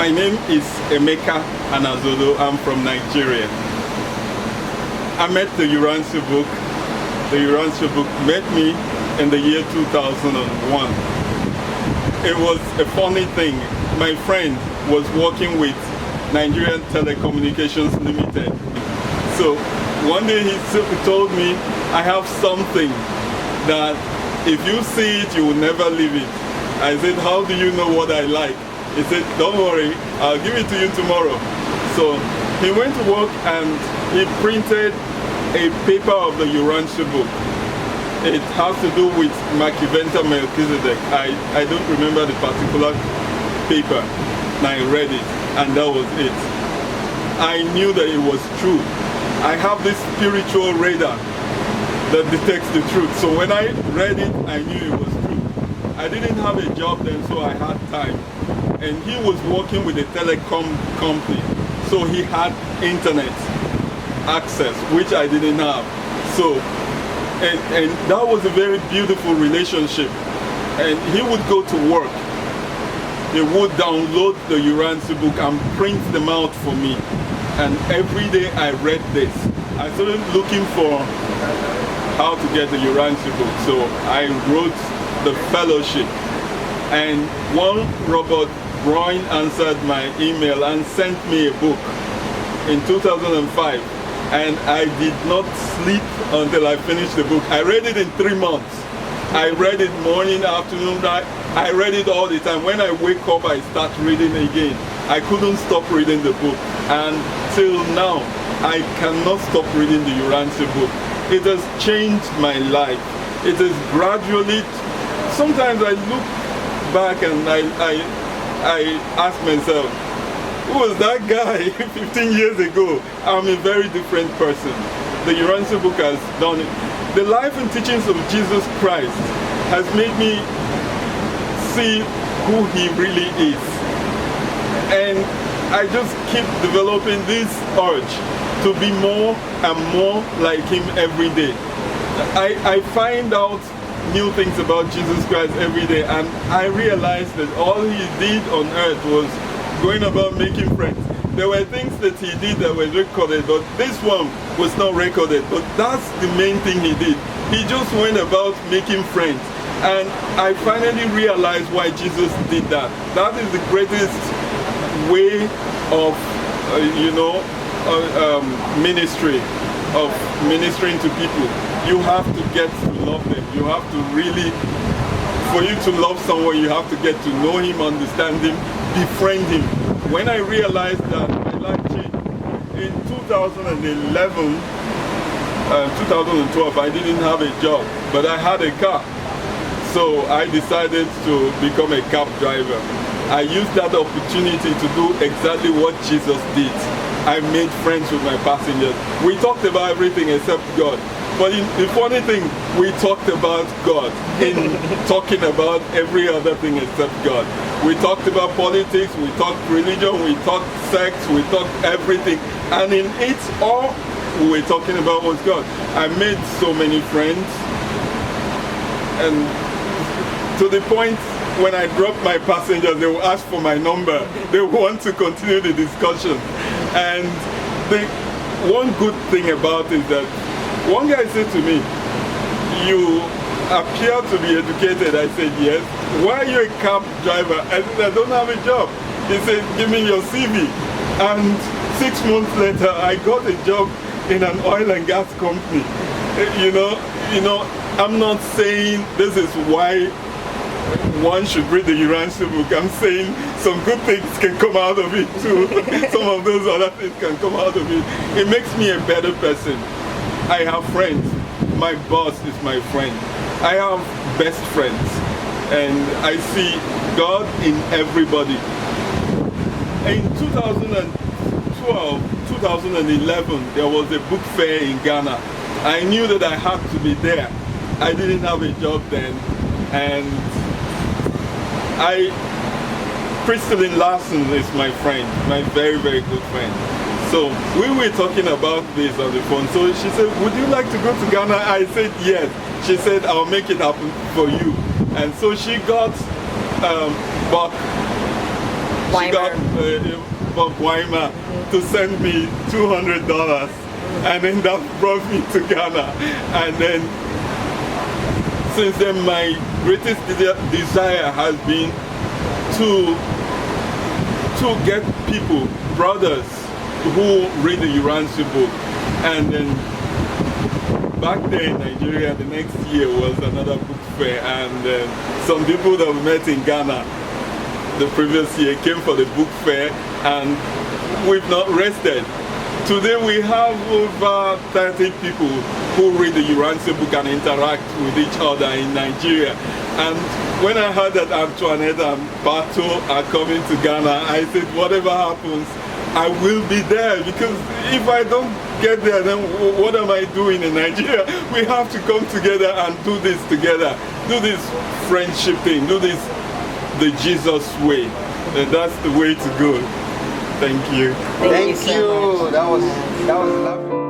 My name is Emeka Anazodo. I'm from Nigeria. I met the Urantia book. The Urantia book met me in the year 2001. It was a funny thing. My friend was working with Nigerian Telecommunications Limited. So one day he told me, I have something that if you see it, you will never leave it. I said, how do you know what I like? He said, don't worry, I'll give it to you tomorrow. So he went to work and he printed a paper of the Urantia book. It has to do with mekazode. I don't remember the particular paper. And I read it, and that was it. I knew that it was true. I have this spiritual radar that detects the truth. So when I read it, I knew it was true. I didn't have a job then, so I had time. And he was working with a telecom company, so he had internet access, which I didn't have. So, and that was a very beautiful relationship. And he would go to work. He would download the Urantia book and print them out for me. And every day I read this. I started looking for how to get the Urantia book. So I wrote the fellowship. And one Robert Brown answered my email and sent me a book in 2005. And I did not sleep until I finished the book. I read it in 3 months. I read it morning, afternoon, night. I read it all the time. When I wake up, I start reading again. I couldn't stop reading the book. And till now, I cannot stop reading the Urantia book. It has changed my life. It has gradually, sometimes I look back and I ask myself, who was that guy 15 years ago? I'm a very different person. The Urantia book has done it. The life and teachings of Jesus Christ has made me see who he really is. And I just keep developing this urge to be more and more like him every day. I find out new things about Jesus Christ every day, and I realized that all he did on earth was going about making friends. There were things that he did that were recorded, but this one was not recorded. But that's the main thing he did. He just went about making friends. And I finally realized why Jesus did that. That is the greatest way of, ministry, of ministering to people. You have to get to love them. You have to really, for you to love someone, you have to get to know him, understand him, befriend him. When I realized that, my life changed. In 2011, 2012, I didn't have a job, but I had a car. So I decided to become a cab driver. I used that opportunity to do exactly what Jesus did. I made friends with my passengers. We talked about everything except God. But the funny thing, we talked about God in talking about every other thing except God. We talked about politics, we talked religion, we talked sex, we talked everything. And in it all, we were talking about was God. I made so many friends. And to the point, when I drop my passengers, they will ask for my number. They want to continue the discussion. And the one good thing about it is that one guy said to me, you appear to be educated. I said, yes. Why are you a cab driver? I said, I don't have a job. He said, give me your CV. And 6 months later, I got a job in an oil and gas company. I'm not saying this is why one should read the Urantia book. I'm saying some good things can come out of it too. Some of those other things can come out of it. It makes me a better person. I have friends. My boss is my friend. I have best friends. And I see God in everybody. In 2012, 2011, there was a book fair in Ghana. I knew that I had to be there. I didn't have a job then. And Crystalline Larson is my friend, my very, very good friend. So we were talking about this on the phone. So she said, would you like to go to Ghana? I said, yes. She said, I'll make it happen for you. And so she got back She got Bob Weimer to send me $200, and then that brought me to Ghana. And then since then, my greatest desire has been to get people, brothers, who read the Urantia book. And then back there in Nigeria, the next year was another book fair, and some people that we met in Ghana the previous year came for the book fair, and we've not rested. Today we have over 30 people who read the Urantia book and interact with each other in Nigeria. And when I heard that Antoinette and Bato are coming to Ghana, I said, whatever happens, I will be there, because if I don't get there, then what am I doing in Nigeria? We have to come together and do this together, do this friendship thing, do this the Jesus way. And that's the way to go. Thank you. Thank you. That was lovely.